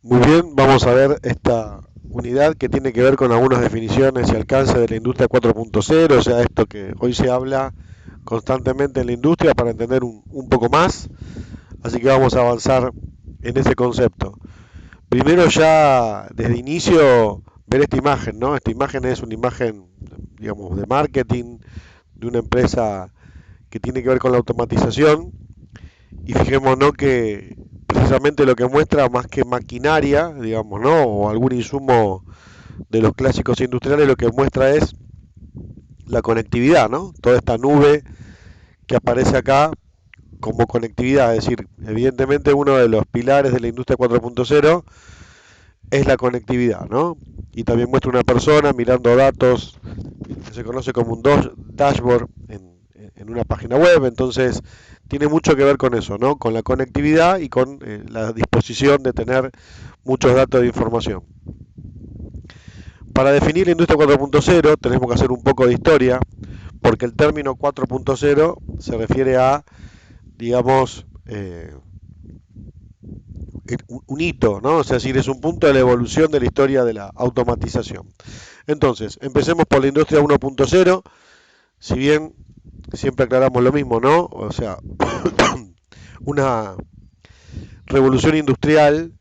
Muy bien, vamos a ver esta unidad que tiene que ver con algunas definiciones y alcances de la industria 4.0, o sea, esto que hoy se habla constantemente en la industria para entender un poco más, así que vamos a avanzar en ese concepto. Primero ya desde inicio ver esta imagen, ¿no? Esta imagen es una imagen, digamos, de marketing de una empresa que tiene que ver con la automatización y fijémonos que precisamente lo que muestra más que maquinaria, digamos, ¿no? O algún insumo de los clásicos industriales, lo que muestra es la conectividad, ¿no? Toda esta nube que aparece acá como conectividad, es decir, evidentemente uno de los pilares de la industria 4.0 es la conectividad, ¿no? Y también muestra una persona mirando datos que se conoce como un dashboard en una página web, entonces tiene mucho que ver con eso, ¿no? Con la conectividad y con la disposición de tener muchos datos de información. Para definir la industria 4.0 tenemos que hacer un poco de historia, porque el término 4.0 se refiere a, digamos, un hito, ¿no? Es decir, es un punto de la evolución de la historia de la automatización. Entonces, empecemos por la industria 1.0, si bien siempre aclaramos lo mismo, ¿no? O sea, una revolución industrial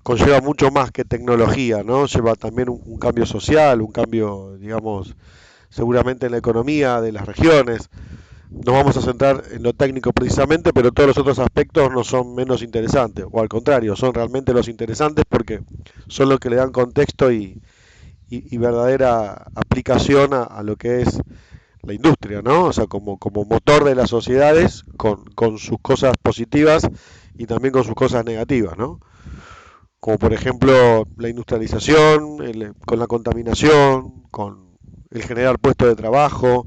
conlleva mucho más que tecnología, ¿no? Lleva también un cambio social, un cambio, digamos, seguramente en la economía de las regiones. Nos vamos a centrar en lo técnico precisamente, pero todos los otros aspectos no son menos interesantes, o al contrario, son realmente los interesantes porque son los que le dan contexto y verdadera aplicación a lo que es la industria, ¿no? O sea, como motor de las sociedades, con sus cosas positivas y también con sus cosas negativas, ¿no? Como por ejemplo la industrialización, con la contaminación, con el generar puestos de trabajo,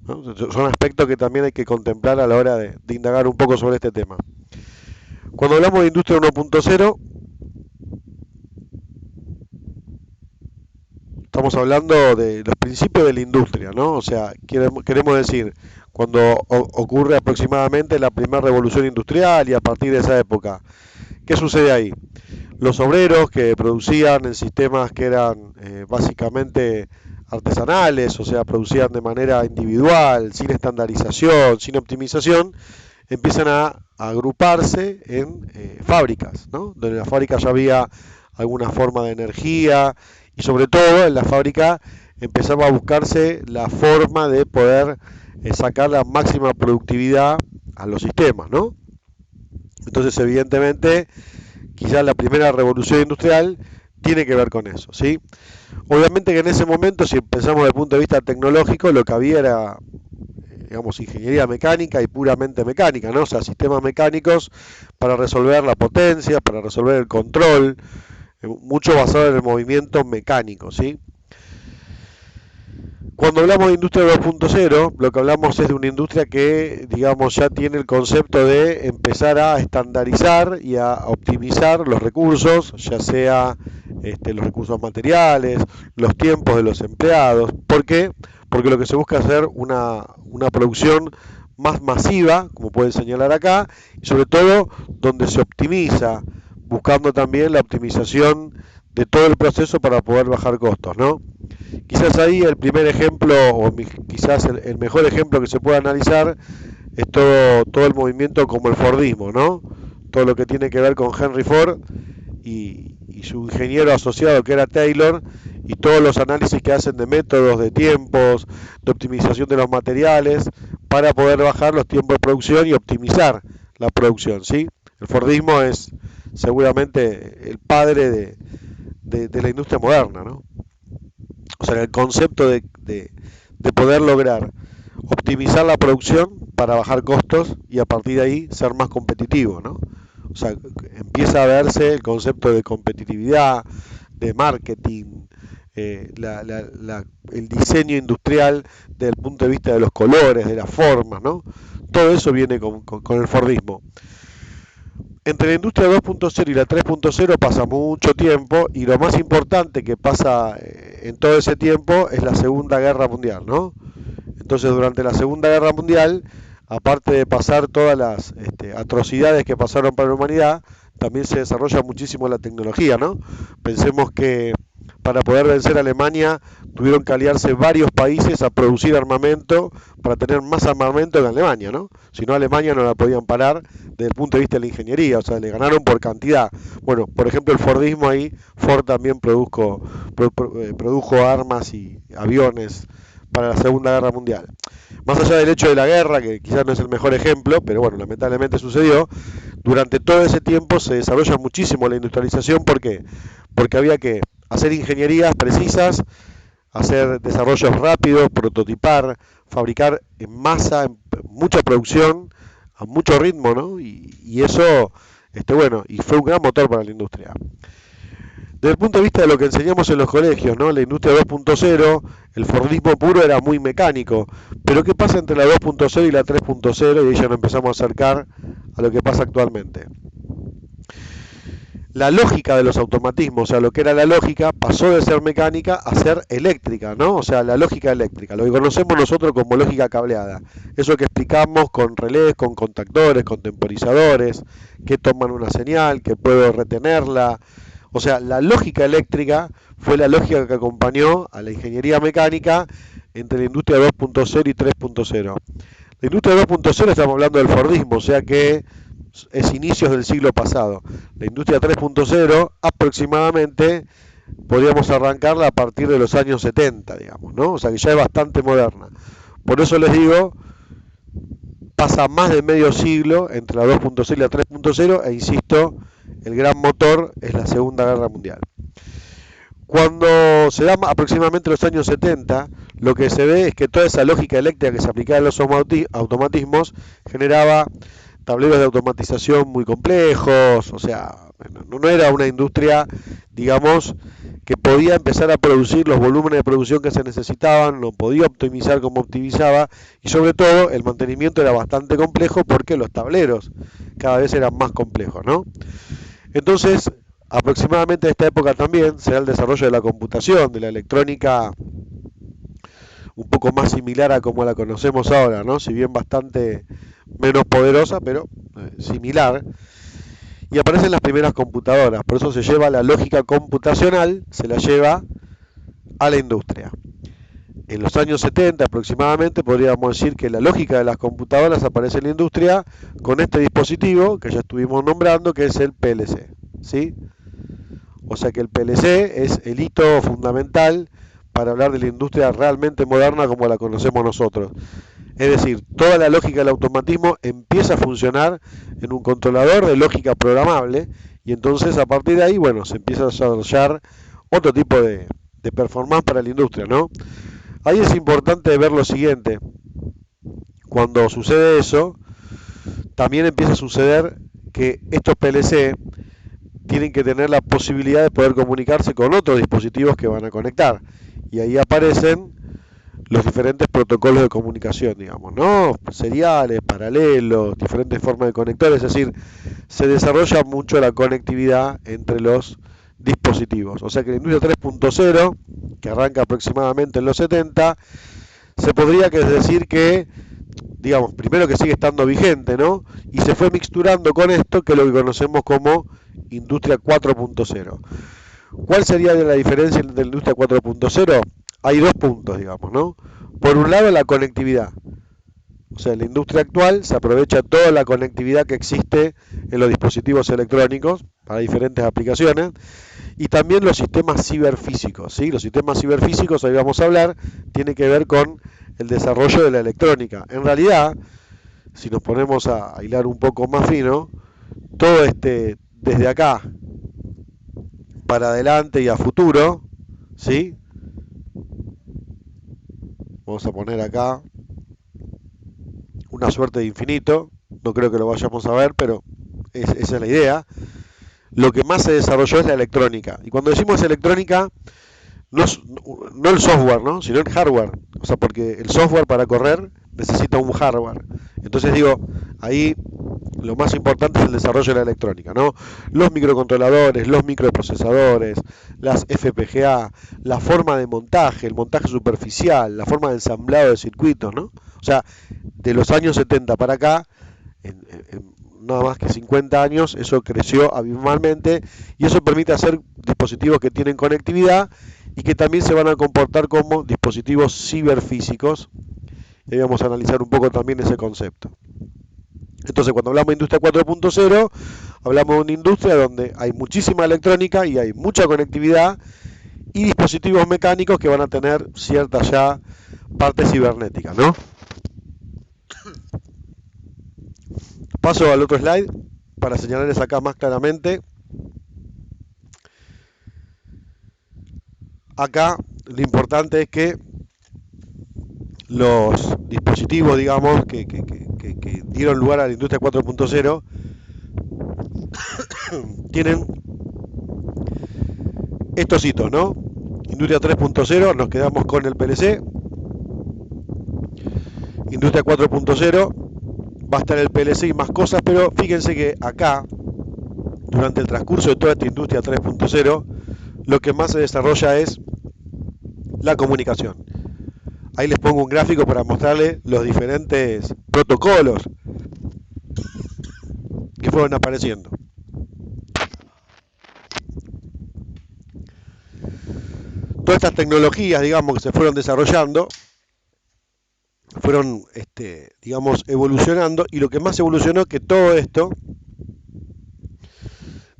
¿no? Son aspectos que también hay que contemplar a la hora de indagar un poco sobre este tema. Cuando hablamos de industria 1.0, estamos hablando de los principios de la industria, ¿no? O sea, queremos decir, cuando ocurre aproximadamente la primera revolución industrial y a partir de esa época, ¿qué sucede ahí? Los obreros que producían en sistemas que eran básicamente artesanales, o sea, producían de manera individual, sin estandarización, sin optimización, empiezan a agruparse en fábricas, ¿no? Donde en la fábrica ya había alguna forma de energía y sobre todo en la fábrica empezaba a buscarse la forma de poder sacar la máxima productividad a los sistemas, ¿no? Entonces, evidentemente, quizás la primera revolución industrial tiene que ver con eso, ¿sí? Obviamente que en ese momento, si pensamos desde el punto de vista tecnológico, lo que había era, digamos, ingeniería mecánica y puramente mecánica, ¿no? O sea, sistemas mecánicos para resolver la potencia, para resolver el control, mucho basado en el movimiento mecánico, ¿sí? Cuando hablamos de industria 2.0, lo que hablamos es de una industria que, digamos, ya tiene el concepto de empezar a estandarizar y a optimizar los recursos, ya sea los recursos materiales, los tiempos de los empleados. ¿Por qué? Porque lo que se busca es hacer una producción más masiva, como pueden señalar acá, y sobre todo donde se optimiza, buscando también la optimización de todo el proceso para poder bajar costos, ¿no? Quizás ahí el primer ejemplo, o quizás el mejor ejemplo que se puede analizar, es todo el movimiento como el Fordismo, ¿no? Todo lo que tiene que ver con Henry Ford y su ingeniero asociado que era Taylor, y todos los análisis que hacen de métodos, de tiempos, de optimización de los materiales, para poder bajar los tiempos de producción y optimizar la producción, ¿sí? El Fordismo es seguramente el padre de la industria moderna, ¿no? O sea, el concepto de poder lograr optimizar la producción para bajar costos y a partir de ahí ser más competitivo, ¿no? O sea, empieza a verse el concepto de competitividad, de marketing, el diseño industrial desde el punto de vista de los colores, de las formas, ¿no? Todo eso viene con el Fordismo. Entre la industria 2.0 y la 3.0 pasa mucho tiempo y lo más importante que pasa en todo ese tiempo es la Segunda Guerra Mundial, ¿no? Entonces durante la Segunda Guerra Mundial, aparte de pasar todas las atrocidades que pasaron para la humanidad, también se desarrolla muchísimo la tecnología, ¿no? Pensemos que para poder vencer a Alemania tuvieron que aliarse varios países a producir armamento para tener más armamento que Alemania, ¿no? Si no, Alemania no la podían parar desde el punto de vista de la ingeniería, o sea, le ganaron por cantidad. Bueno, por ejemplo, el Fordismo ahí, Ford también produjo armas y aviones para la Segunda Guerra Mundial. Más allá del hecho de la guerra, que quizás no es el mejor ejemplo, pero bueno, lamentablemente sucedió, durante todo ese tiempo se desarrolla muchísimo la industrialización. ¿Por qué? Porque había que hacer ingenierías precisas, hacer desarrollos rápidos, prototipar, fabricar en masa, en mucha producción, a mucho ritmo, ¿no? Y eso, bueno, y fue un gran motor para la industria. Desde el punto de vista de lo que enseñamos en los colegios, ¿no? La industria 2.0, el Fordismo puro era muy mecánico, pero ¿qué pasa entre la 2.0 y la 3.0? Y ahí ya nos empezamos a acercar a lo que pasa actualmente. La lógica de los automatismos, o sea, lo que era la lógica, pasó de ser mecánica a ser eléctrica, ¿no? O sea, la lógica eléctrica, lo que conocemos nosotros como lógica cableada. Eso que explicamos con relés, con contactores, con temporizadores, que toman una señal, que puedo retenerla. O sea, la lógica eléctrica fue la lógica que acompañó a la ingeniería mecánica entre la industria 2.0 y 3.0. La industria 2.0 estamos hablando del Fordismo, o sea que es inicios del siglo pasado. La industria 3.0 aproximadamente podríamos arrancarla a partir de los años 70, digamos, ¿no? O sea que ya es bastante moderna. Por eso les digo, pasa más de medio siglo entre la 2.0 y la 3.0 e insisto, el gran motor es la Segunda Guerra Mundial. Cuando se da aproximadamente los años 70, lo que se ve es que toda esa lógica eléctrica que se aplicaba en los automatismos generaba tableros de automatización muy complejos, o sea, no era una industria, digamos, que podía empezar a producir los volúmenes de producción que se necesitaban, no podía optimizar como optimizaba, y sobre todo el mantenimiento era bastante complejo porque los tableros cada vez eran más complejos, ¿no? Entonces, aproximadamente a esta época también se da el desarrollo de la computación, de la electrónica un poco más similar a como la conocemos ahora, ¿no? Si bien bastante menos poderosa, pero similar. Y aparecen las primeras computadoras, por eso se lleva la lógica computacional, se la lleva a la industria. En los años 70 aproximadamente podríamos decir que la lógica de las computadoras aparece en la industria con este dispositivo que ya estuvimos nombrando, que es el PLC, ¿sí? O sea que el PLC es el hito fundamental para hablar de la industria realmente moderna como la conocemos nosotros. Es decir, toda la lógica del automatismo empieza a funcionar en un controlador de lógica programable y entonces a partir de ahí, bueno, se empieza a desarrollar otro tipo de performance para la industria, ¿no? Ahí es importante ver lo siguiente. Cuando sucede eso, también empieza a suceder que estos PLC tienen que tener la posibilidad de poder comunicarse con otros dispositivos que van a conectar. Y ahí aparecen los diferentes protocolos de comunicación, digamos, ¿no? Seriales, paralelos, diferentes formas de conectores, es decir, se desarrolla mucho la conectividad entre los dispositivos. O sea que la industria 3.0, que arranca aproximadamente en los 70, se podría decir que, digamos, primero que sigue estando vigente, ¿no? Y se fue mixturando con esto, que es lo que conocemos como industria 4.0. ¿Cuál sería la diferencia entre la industria 4.0? Hay dos puntos, digamos, ¿no? Por un lado, la conectividad. O sea, en la industria actual se aprovecha toda la conectividad que existe en los dispositivos electrónicos para diferentes aplicaciones y también los sistemas ciberfísicos, ¿sí? Los sistemas ciberfísicos, ahí vamos a hablar, tiene que ver con el desarrollo de la electrónica. En realidad, si nos ponemos a hilar un poco más fino, todo desde acá para adelante y a futuro, ¿sí? Vamos a poner acá una suerte de infinito, no creo que lo vayamos a ver, pero esa es la idea. Lo que más se desarrolló es la electrónica. Y cuando decimos electrónica, no el software, ¿no? Sino el hardware. O sea, porque el software para correr necesita un hardware. Entonces digo, ahí lo más importante es el desarrollo de la electrónica, ¿no? Los microcontroladores, los microprocesadores, las FPGA, la forma de montaje, el montaje superficial, la forma de ensamblado de circuitos, ¿no? O sea, de los años 70 para acá, nada más que 50 años, eso creció abismalmente y eso permite hacer dispositivos que tienen conectividad y que también se van a comportar como dispositivos ciberfísicos. Y ahí vamos a analizar un poco también ese concepto. Entonces, cuando hablamos de industria 4.0, hablamos de una industria donde hay muchísima electrónica y hay mucha conectividad y dispositivos mecánicos que van a tener cierta ya parte cibernética, ¿no? Paso al otro slide para señalarles acá más claramente. Acá lo importante es que los dispositivos, digamos, que dieron lugar a la industria 4.0 tienen estos hitos, ¿no? Industria 3.0, nos quedamos con el PLC. Industria 4.0, va a estar el PLC y más cosas, pero fíjense que acá, durante el transcurso de toda esta industria 3.0, lo que más se desarrolla es la comunicación. Ahí les pongo un gráfico para mostrarles los diferentes protocolos que fueron apareciendo. Todas estas tecnologías, digamos, que se fueron desarrollando, fueron, digamos, evolucionando, y lo que más evolucionó es que todo esto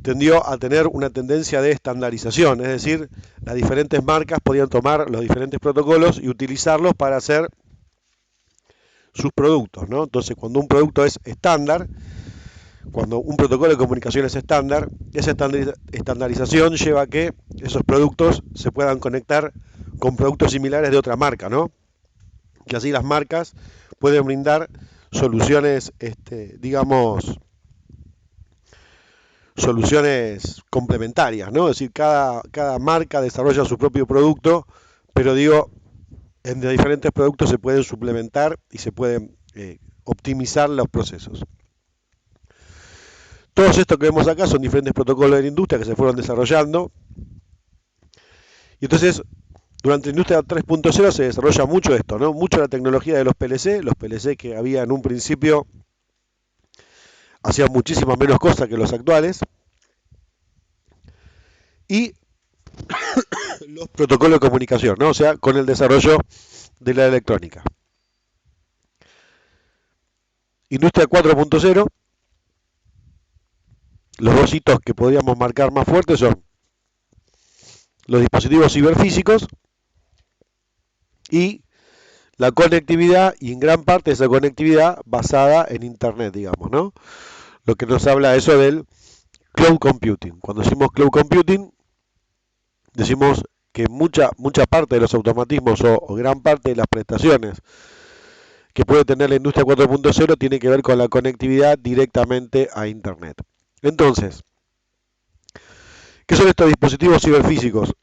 tendió a tener una tendencia de estandarización, es decir, las diferentes marcas podían tomar los diferentes protocolos y utilizarlos para hacer sus productos, ¿no? Entonces, cuando un producto es estándar, cuando un protocolo de comunicación es estándar, esa estandarización lleva a que esos productos se puedan conectar con productos similares de otra marca, ¿no? Que así las marcas pueden brindar soluciones, digamos, soluciones complementarias, ¿no? Es decir, cada marca desarrolla su propio producto, pero digo, en diferentes productos se pueden suplementar y se pueden optimizar los procesos. Todo esto que vemos acá son diferentes protocolos de la industria que se fueron desarrollando. Y entonces, durante la industria 3.0 se desarrolla mucho esto, ¿no? Mucho la tecnología de los PLC que había en un principio hacían muchísimas menos cosas que los actuales. Y los protocolos de comunicación, ¿no? O sea, con el desarrollo de la electrónica. Industria 4.0, los dos hitos que podríamos marcar más fuertes son los dispositivos ciberfísicos y la conectividad, y en gran parte esa conectividad basada en Internet, digamos, ¿no? Lo que nos habla eso del cloud computing. Cuando decimos cloud computing, decimos que mucha parte de los automatismos o gran parte de las prestaciones que puede tener la industria 4.0 tiene que ver con la conectividad directamente a Internet. Entonces, ¿qué son estos dispositivos ciberfísicos?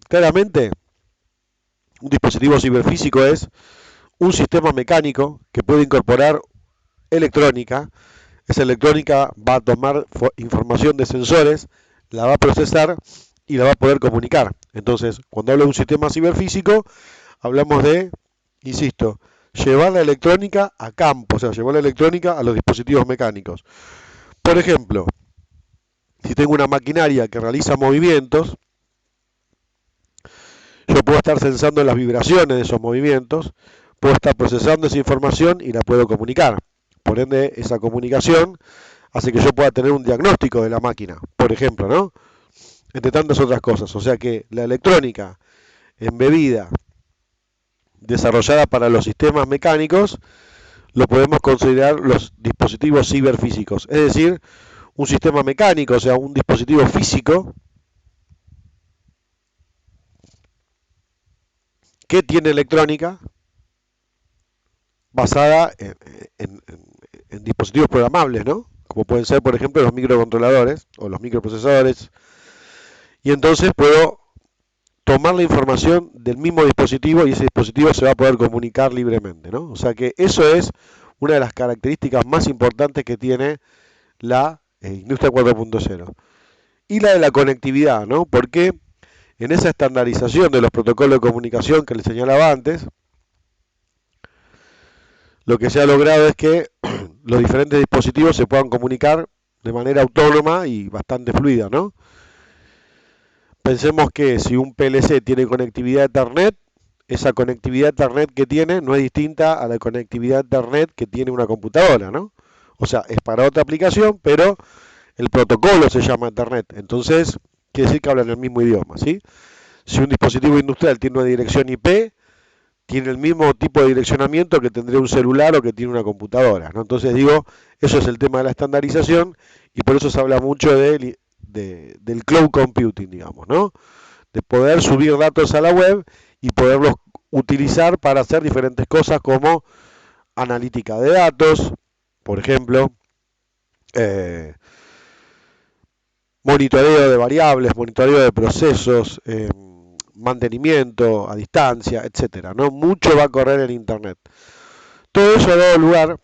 Claramente, un dispositivo ciberfísico es un sistema mecánico que puede incorporar electrónica. Esa electrónica va a tomar información de sensores, la va a procesar y la va a poder comunicar. Entonces, cuando hablo de un sistema ciberfísico, hablamos de, insisto, llevar la electrónica a campo, o sea, llevar la electrónica a los dispositivos mecánicos. Por ejemplo, si tengo una maquinaria que realiza movimientos, yo puedo estar sensando las vibraciones de esos movimientos, puedo estar procesando esa información y la puedo comunicar. Por ende, esa comunicación hace que yo pueda tener un diagnóstico de la máquina, por ejemplo, ¿no? Entre tantas otras cosas. O sea que la electrónica embebida, desarrollada para los sistemas mecánicos, lo podemos considerar los dispositivos ciberfísicos. Es decir, un sistema mecánico, o sea, un dispositivo físico que tiene electrónica basada en dispositivos programables, ¿no? Como pueden ser, por ejemplo, los microcontroladores o los microprocesadores. Y entonces puedo tomar la información del mismo dispositivo y ese dispositivo se va a poder comunicar libremente, ¿no? O sea que eso es una de las características más importantes que tiene la industria 4.0. Y la de la conectividad, ¿no? Porque en esa estandarización de los protocolos de comunicación que les señalaba antes, lo que se ha logrado es que los diferentes dispositivos se puedan comunicar de manera autónoma y bastante fluida, ¿no? Pensemos que si un PLC tiene conectividad a Ethernet, esa conectividad a Ethernet que tiene no es distinta a la conectividad a Ethernet que tiene una computadora, ¿no? O sea, es para otra aplicación, pero el protocolo se llama Ethernet. Entonces, quiere decir que hablan el mismo idioma, ¿sí? Si un dispositivo industrial tiene una dirección IP, tiene el mismo tipo de direccionamiento que tendría un celular o que tiene una computadora, ¿no? Entonces digo, eso es el tema de la estandarización y por eso se habla mucho del cloud computing, digamos, ¿no? De poder subir datos a la web y poderlos utilizar para hacer diferentes cosas como analítica de datos, por ejemplo, eh, monitoreo de variables, monitoreo de procesos, mantenimiento a distancia, etcétera, ¿no? Mucho va a correr en Internet. Todo eso ha dado lugar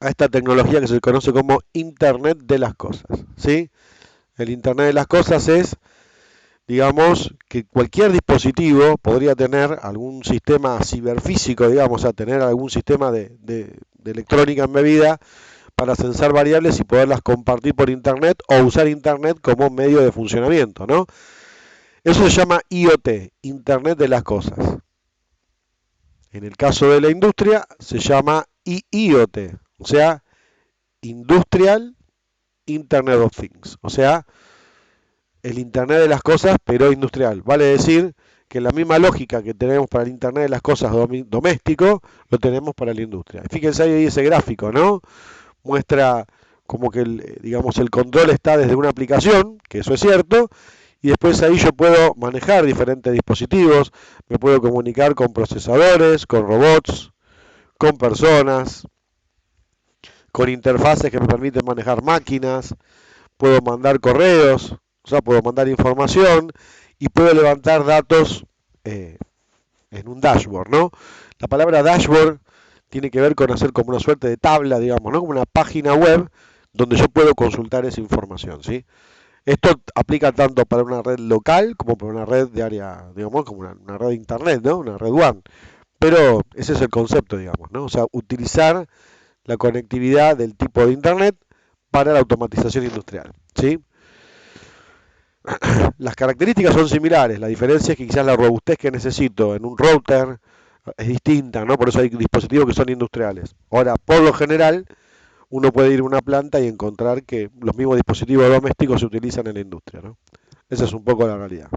a esta tecnología que se conoce como Internet de las Cosas, ¿sí? El Internet de las Cosas es, digamos, que cualquier dispositivo podría tener algún sistema ciberfísico, digamos, a tener algún sistema de electrónica embebida para censar variables y poderlas compartir por Internet o usar Internet como medio de funcionamiento, ¿no? Eso se llama IoT, Internet de las Cosas. En el caso de la industria se llama IIoT, o sea, Industrial Internet of Things, o sea, el Internet de las Cosas, pero industrial. Vale decir que la misma lógica que tenemos para el Internet de las Cosas doméstico, lo tenemos para la industria. Fíjense ahí ese gráfico, ¿no? Muestra como que digamos, el control está desde una aplicación, que eso es cierto, y después ahí yo puedo manejar diferentes dispositivos, me puedo comunicar con procesadores, con robots, con personas, con interfaces que me permiten manejar máquinas, puedo mandar correos, o sea, puedo mandar información y puedo levantar datos eh, en un dashboard, ¿no? La palabra dashboard tiene que ver con hacer como una suerte de tabla, digamos, ¿no? Como una página web donde yo puedo consultar esa información, ¿sí? Esto aplica tanto para una red local como para una red de área, digamos, como una red de internet, ¿no? Una red WAN. Pero ese es el concepto, digamos, ¿no? O sea, utilizar la conectividad del tipo de internet para la automatización industrial, ¿sí? Las características son similares, la diferencia es que quizás la robustez que necesito en un router es distinta, ¿no? Por eso hay dispositivos que son industriales. Ahora, por lo general, uno puede ir a una planta y encontrar que los mismos dispositivos domésticos se utilizan en la industria, ¿no? Esa es un poco la realidad.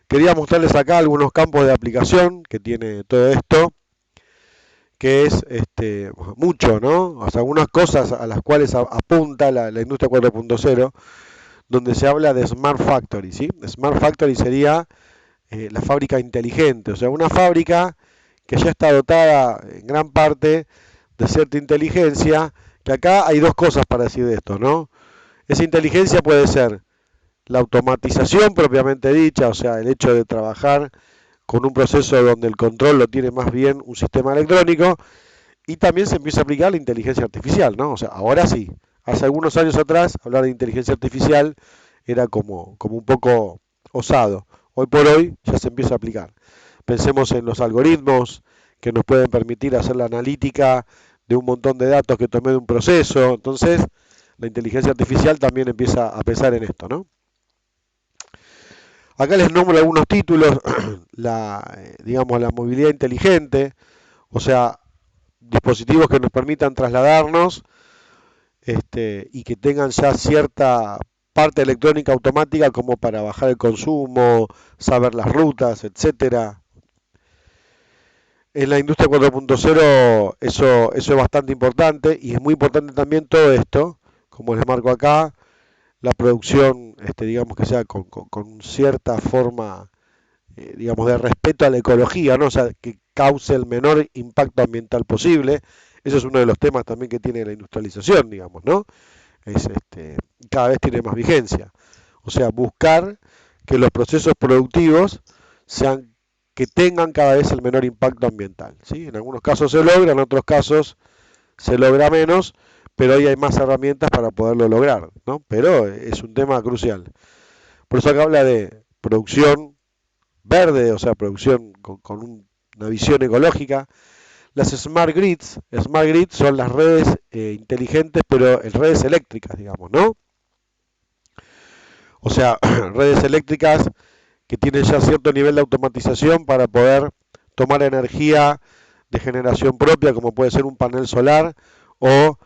Quería mostrarles acá algunos campos de aplicación que tiene todo esto, que es mucho, ¿no? O sea, algunas cosas a las cuales apunta la industria 4.0, donde se habla de Smart Factory, ¿sí? Smart Factory sería la fábrica inteligente, o sea, una fábrica que ya está dotada en gran parte de cierta inteligencia, que acá hay dos cosas para decir de esto, ¿no? Esa inteligencia puede ser la automatización propiamente dicha, o sea, el hecho de trabajar con un proceso donde el control lo tiene más bien un sistema electrónico, y también se empieza a aplicar la inteligencia artificial, ¿no? O sea, ahora sí, hace algunos años atrás hablar de inteligencia artificial era como un poco osado. Hoy por hoy ya se empieza a aplicar. Pensemos en los algoritmos que nos pueden permitir hacer la analítica de un montón de datos que tomé de un proceso. Entonces, la inteligencia artificial también empieza a pesar en esto, ¿no? Acá les nombro algunos títulos, digamos, la movilidad inteligente, o sea, dispositivos que nos permitan trasladarnos y que tengan ya cierta parte electrónica automática como para bajar el consumo, saber las rutas, etcétera. En la industria 4.0 eso es bastante importante y es muy importante también todo esto, como les marco acá, la producción, digamos que sea con cierta forma, digamos, de respeto a la ecología, ¿no? O sea, que cause el menor impacto ambiental posible. Eso es uno de los temas también que tiene la industrialización, digamos, ¿no? Es, cada vez tiene más vigencia. O sea, buscar que los procesos productivos sean que tengan cada vez el menor impacto ambiental, ¿sí? En algunos casos se logra, en otros casos se logra menos, pero hoy hay más herramientas para poderlo lograr, ¿no? Pero es un tema crucial. Por eso acá habla de producción verde, o sea, producción con un una visión ecológica. Las smart grids son las redes inteligentes, pero en redes eléctricas, digamos, ¿no? O sea, redes eléctricas que tienen ya cierto nivel de automatización para poder tomar energía de generación propia, como puede ser un panel solar, o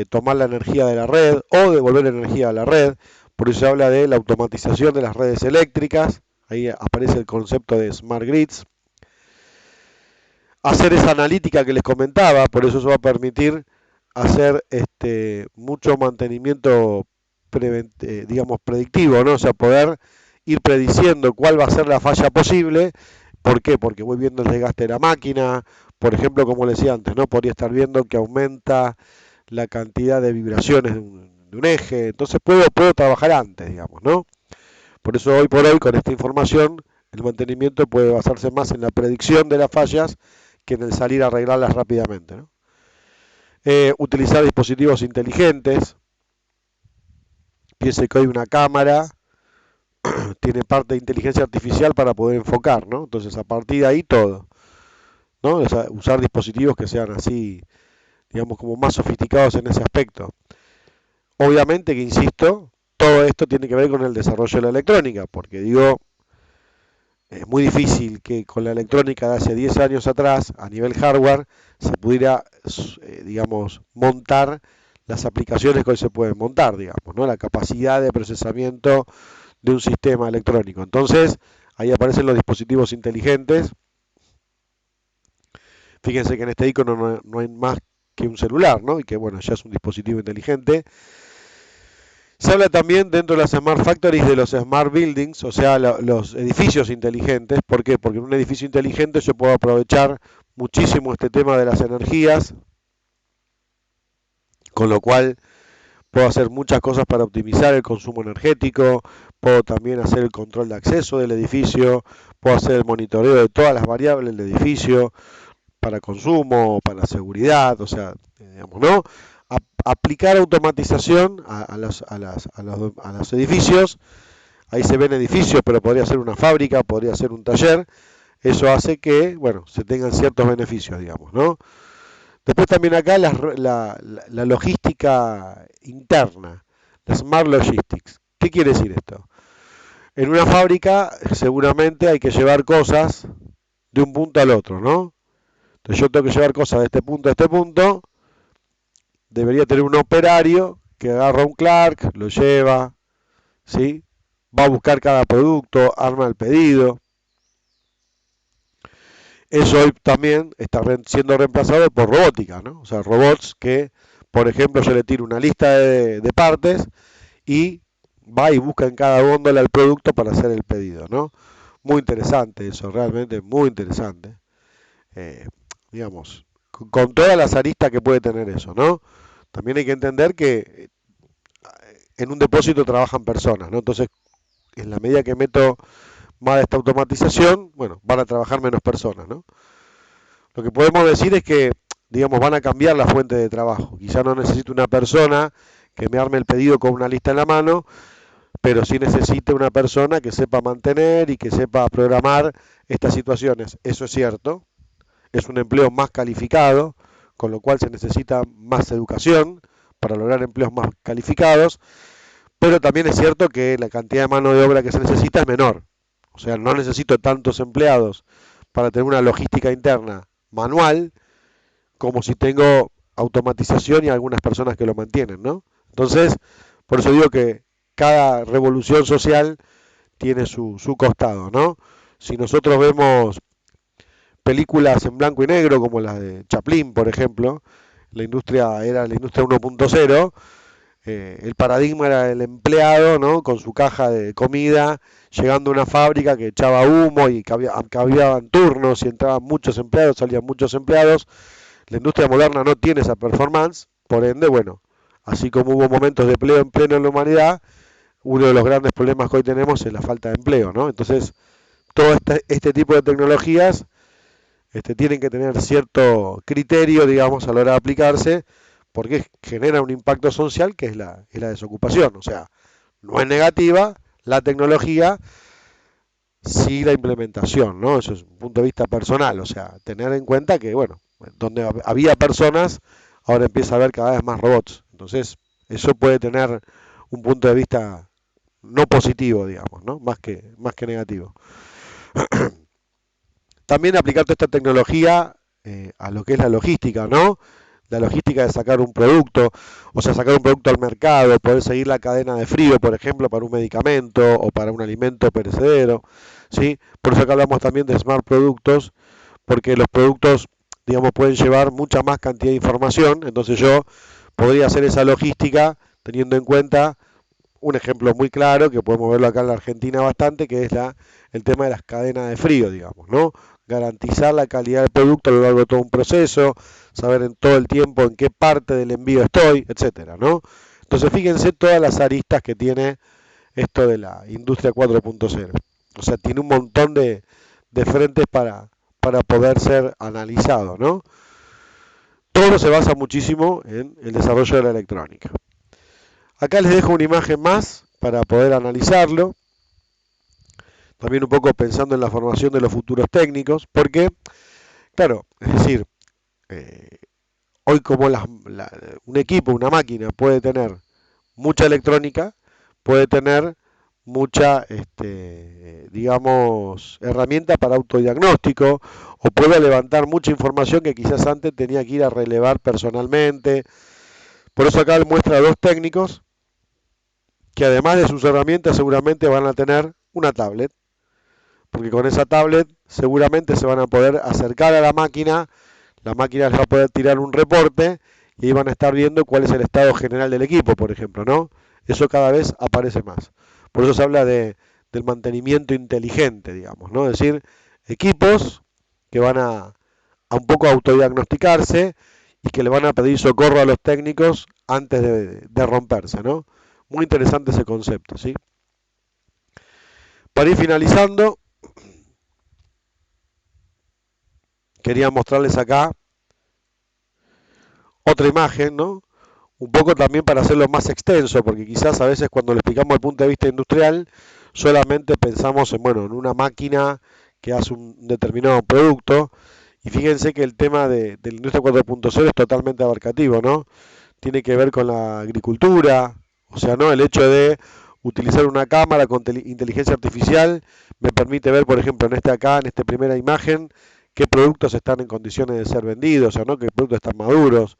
tomar la energía de la red, o devolver energía a la red. Por eso se habla de la automatización de las redes eléctricas. Ahí aparece el concepto de smart grids. Hacer esa analítica que les comentaba, por eso va a permitir hacer mucho mantenimiento digamos predictivo, ¿no? O sea, poder ir prediciendo cuál va a ser la falla posible. ¿Por qué? Porque voy viendo el desgaste de la máquina, por ejemplo, como les decía antes, ¿no? Podría estar viendo que aumenta la cantidad de vibraciones de un eje, entonces puedo trabajar antes, digamos, ¿no? Por eso hoy por hoy, con esta información, el mantenimiento puede basarse más en la predicción de las fallas que en el salir a arreglarlas rápidamente, ¿no? Utilizar dispositivos inteligentes. Piense que hoy una cámara tiene parte de inteligencia artificial para poder enfocar, ¿no? Entonces, a partir de ahí todo, ¿no? O sea, usar dispositivos que sean así, digamos, como más sofisticados en ese aspecto. Obviamente que, insisto, todo esto tiene que ver con el desarrollo de la electrónica, porque digo, es muy difícil que con la electrónica de hace 10 años atrás, a nivel hardware, se pudiera, digamos, montar las aplicaciones que hoy se pueden montar, digamos, ¿no? La capacidad de procesamiento de un sistema electrónico. Entonces, ahí aparecen los dispositivos inteligentes. Fíjense que en este icono no hay más que un celular, ¿no? Y que, bueno, ya es un dispositivo inteligente. Se habla también dentro de las Smart Factories de los Smart Buildings, o sea, los edificios inteligentes. ¿Por qué? Porque en un edificio inteligente yo puedo aprovechar muchísimo este tema de las energías, con lo cual puedo hacer muchas cosas para optimizar el consumo energético, puedo también hacer el control de acceso del edificio, puedo hacer el monitoreo de todas las variables del edificio, para consumo, para seguridad, o sea, digamos, ¿no? Aplicar automatización a los edificios. Ahí se ven edificios, pero podría ser una fábrica, podría ser un taller. Eso hace que, bueno, se tengan ciertos beneficios, digamos, ¿no? Después también acá la logística interna, la Smart Logistics. ¿Qué quiere decir esto? En una fábrica seguramente hay que llevar cosas de un punto al otro, ¿no? Entonces yo tengo que llevar cosas de este punto a este punto. Debería tener un operario que agarra un Clark, lo lleva, ¿sí? Va a buscar cada producto, arma el pedido. Eso hoy también está siendo reemplazado por robótica, ¿no? O sea, robots que, por ejemplo, yo le tiro una lista de partes y va y busca en cada góndola el producto para hacer el pedido, ¿no? Muy interesante eso, realmente muy interesante. Eh, digamos, con todas las aristas que puede tener eso, ¿no? También hay que entender que en un depósito trabajan personas, ¿no? Entonces, en la medida que meto más de esta automatización, bueno, van a trabajar menos personas, ¿no? Lo que podemos decir es que, digamos, van a cambiar la fuente de trabajo. Quizá no necesito una persona que me arme el pedido con una lista en la mano, pero sí necesita una persona que sepa mantener y que sepa programar estas situaciones. Eso es cierto, es un empleo más calificado, con lo cual se necesita más educación para lograr empleos más calificados, pero también es cierto que la cantidad de mano de obra que se necesita es menor. O sea, no necesito tantos empleados para tener una logística interna manual como si tengo automatización y algunas personas que lo mantienen, ¿no? Entonces, por eso digo que cada revolución social tiene su costado, ¿no? Si nosotros vemos películas en blanco y negro como las de Chaplin, por ejemplo, la industria era la industria 1.0, el paradigma era el empleado, ¿no? Con su caja de comida, llegando a una fábrica que echaba humo y cambiaban turnos y entraban muchos empleados, salían muchos empleados. La industria moderna no tiene esa performance, por ende, bueno, así como hubo momentos de empleo en pleno en la humanidad, uno de los grandes problemas que hoy tenemos es la falta de empleo, ¿no? Entonces, todo este tipo de tecnologías tienen que tener cierto criterio, digamos, a la hora de aplicarse, porque genera un impacto social que es la desocupación. O sea, no es negativa la tecnología, sí la implementación, ¿no? Eso es un punto de vista personal, o sea, tener en cuenta que, bueno, donde había personas, ahora empieza a haber cada vez más robots. Entonces, eso puede tener un punto de vista no positivo, digamos, ¿no? Más que negativo. También aplicar toda esta tecnología a lo que es la logística, ¿no? La logística de sacar un producto, o sea, sacar un producto al mercado, poder seguir la cadena de frío, por ejemplo, para un medicamento o para un alimento perecedero, ¿sí? Por eso acá hablamos también de smart productos, porque los productos, digamos, pueden llevar mucha más cantidad de información, entonces yo podría hacer esa logística teniendo en cuenta un ejemplo muy claro, que podemos verlo acá en la Argentina bastante, que es el tema de las cadenas de frío, digamos, ¿no? Garantizar la calidad del producto a lo largo de todo un proceso, saber en todo el tiempo en qué parte del envío estoy, etcétera, ¿no? Entonces fíjense todas las aristas que tiene esto de la industria 4.0. O sea, tiene un montón de frentes para poder ser analizado, ¿no? Todo se basa muchísimo en el desarrollo de la electrónica. Acá les dejo una imagen más para poder analizarlo, también un poco pensando en la formación de los futuros técnicos, porque, claro, es decir, eh, hoy como un equipo, una máquina puede tener mucha electrónica, puede tener mucha, digamos, herramienta para autodiagnóstico, o puede levantar mucha información que quizás antes tenía que ir a relevar personalmente. Por eso acá muestra a dos técnicos que además de sus herramientas seguramente van a tener una tablet, porque con esa tablet seguramente se van a poder acercar a la máquina les va a poder tirar un reporte y ahí van a estar viendo cuál es el estado general del equipo, por ejemplo, ¿no? Eso cada vez aparece más. Por eso se habla del mantenimiento inteligente, digamos, ¿no? Es decir, equipos que van a un poco autodiagnosticarse y que le van a pedir socorro a los técnicos antes de romperse, ¿no? Muy interesante ese concepto, ¿sí? Para ir finalizando, quería mostrarles acá otra imagen, ¿no? Un poco también para hacerlo más extenso, porque quizás a veces cuando lo explicamos desde el punto de vista industrial, solamente pensamos en, bueno, en una máquina que hace un determinado producto, y fíjense que el tema de la industria 4.0 es totalmente abarcativo, ¿no? Tiene que ver con la agricultura, o sea, ¿no? El hecho de utilizar una cámara con inteligencia artificial me permite ver, por ejemplo, en esta primera imagen, qué productos están en condiciones de ser vendidos, o no, qué productos están maduros.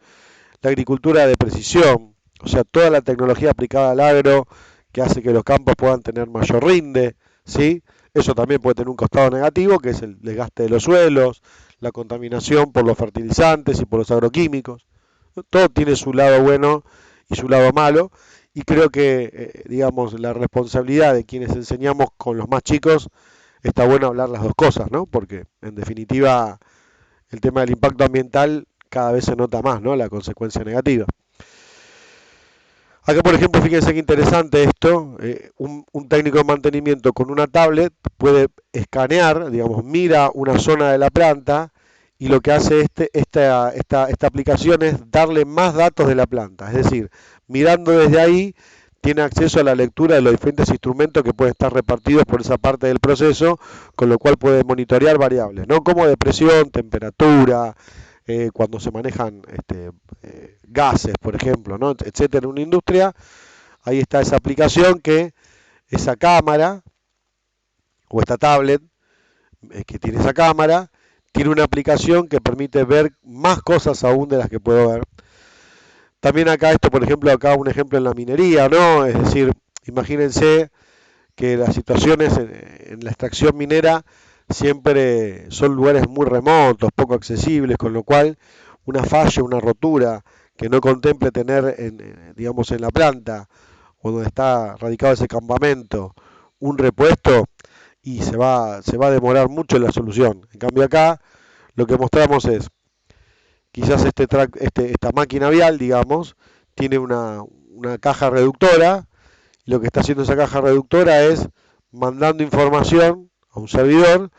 La agricultura de precisión, o sea, toda la tecnología aplicada al agro que hace que los campos puedan tener mayor rinde, ¿sí? Eso también puede tener un costado negativo, que es el desgaste de los suelos, la contaminación por los fertilizantes y por los agroquímicos. Todo tiene su lado bueno y su lado malo, y creo que, digamos, la responsabilidad de quienes enseñamos con los más chicos, está bueno hablar las dos cosas, ¿no? Porque, en definitiva, el tema del impacto ambiental cada vez se nota más, ¿no? La consecuencia negativa. Acá, por ejemplo, fíjense qué interesante esto. Un técnico de mantenimiento con una tablet puede escanear, digamos, mira una zona de la planta y lo que hace esta aplicación es darle más datos de la planta. Es decir, mirando desde ahí, tiene acceso a la lectura de los diferentes instrumentos que pueden estar repartidos por esa parte del proceso, con lo cual puede monitorear variables, ¿no? Como de presión, temperatura, cuando se manejan gases, por ejemplo, ¿no? Etcétera, en una industria, ahí está esa aplicación que esa cámara o esta tablet que tiene esa cámara, tiene una aplicación que permite ver más cosas aún de las que puedo ver. También acá esto, por ejemplo, acá un ejemplo en la minería, ¿no? Es decir, imagínense que las situaciones en la extracción minera siempre son lugares muy remotos, poco accesibles, con lo cual una falla, una rotura que no contemple tener, digamos, en la planta o donde está radicado ese campamento un repuesto y se va a demorar mucho en la solución. En cambio acá lo que mostramos es, quizás esta máquina vial, digamos, tiene una caja reductora. Lo que está haciendo esa caja reductora es mandando información a un servidor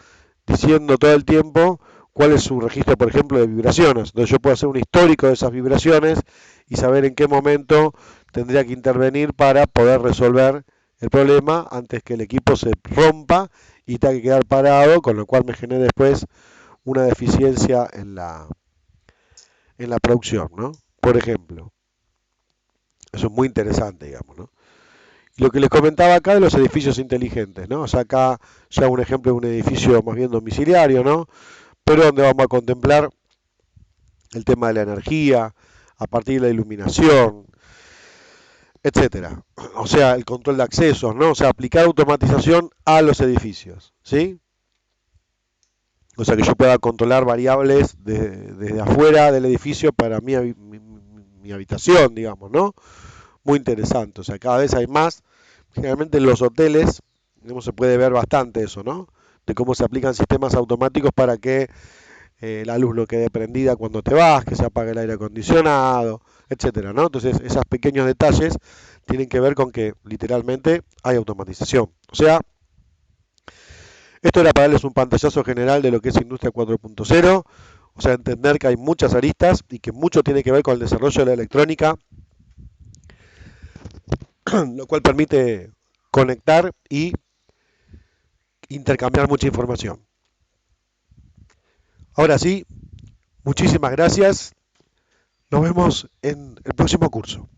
diciendo todo el tiempo cuál es su registro, por ejemplo, de vibraciones. Entonces yo puedo hacer un histórico de esas vibraciones y saber en qué momento tendría que intervenir para poder resolver el problema antes que el equipo se rompa y tenga que quedar parado, con lo cual me genere después una deficiencia en la producción, ¿no? Por ejemplo, eso es muy interesante, digamos, ¿no? Lo que les comentaba acá de los edificios inteligentes, ¿no? O sea, acá ya un ejemplo de un edificio más bien domiciliario, ¿no? Pero donde vamos a contemplar el tema de la energía, a partir de la iluminación, etcétera. O sea, el control de accesos, ¿no? O sea, aplicar automatización a los edificios, ¿sí? O sea, que yo pueda controlar variables desde afuera del edificio para mi habitación, digamos, ¿no? Muy interesante. O sea, cada vez hay más. Generalmente en los hoteles, digamos, se puede ver bastante eso, ¿no? De cómo se aplican sistemas automáticos para que la luz no quede prendida cuando te vas, que se apague el aire acondicionado, etcétera, ¿no? Entonces, esos pequeños detalles tienen que ver con que literalmente hay automatización. O sea, esto era para darles un pantallazo general de lo que es Industria 4.0, o sea, entender que hay muchas aristas y que mucho tiene que ver con el desarrollo de la electrónica, lo cual permite conectar y intercambiar mucha información. Ahora sí, muchísimas gracias. Nos vemos en el próximo curso.